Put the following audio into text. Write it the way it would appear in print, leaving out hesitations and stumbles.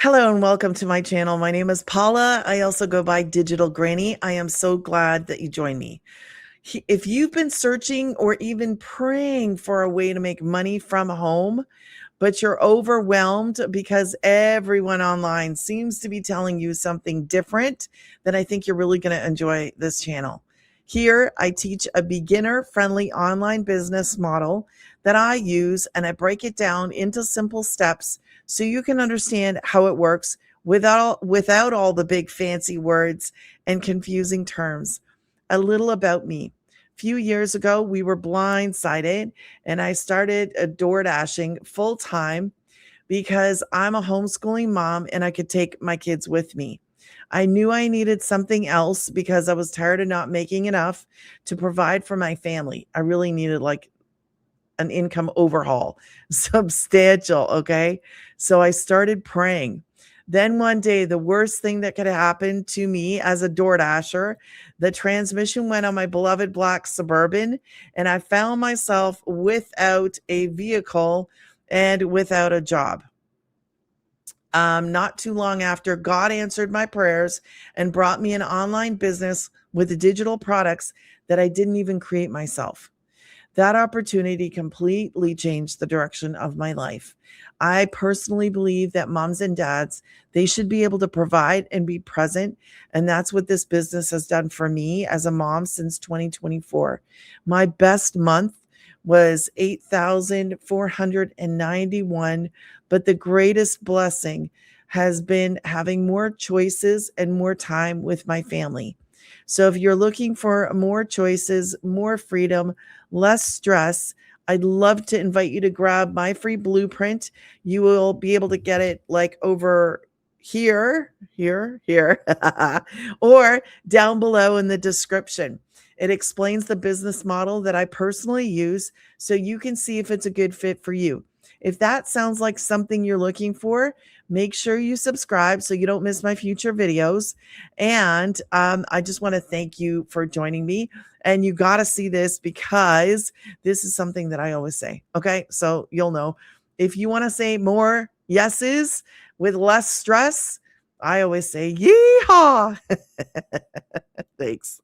Hello and welcome to my channel. My name is Paula. I also go by Digital Granny. I am so glad that you joined me. If you've been searching or even praying for a way to make money from home, but you're overwhelmed because everyone online seems to be telling you something different, then I think you're really going to enjoy this channel. Here, I teach a beginner-friendly online business model that I use, and I break it down into simple steps so you can understand how it works without all the big fancy words and confusing terms. A little about me. A few years ago, we were blindsided and I started door dashing full time because I'm a homeschooling mom and I could take my kids with me. I knew I needed something else because I was tired of not making enough to provide for my family. I really needed like an income overhaul, substantial. Okay. So I started praying. Then one day, the worst thing that could happen to me as a door dasher, the transmission went on my beloved black Suburban, and I found myself without a vehicle and without a job. Not too long after, God answered my prayers and brought me an online business with the digital products that I didn't even create myself. That opportunity completely changed the direction of my life. I personally believe that moms and dads, they should be able to provide and be present. And that's what this business has done for me as a mom since 2024. My best month was 8,491, but the greatest blessing has been having more choices and more time with my family. So if you're looking for more choices, more freedom, less stress, I'd love to invite you to grab my free blueprint. You will be able to get it like over here, or down below in the description. It explains the business model that I personally use so you can see if it's a good fit for you. If that sounds like something you're looking for, make sure you subscribe so you don't miss my future videos. And I just want to thank you for joining me. And you got to see this because this is something that I always say. Okay. So you'll know if you want to say more yeses with less stress, I always say, yeehaw. Thanks.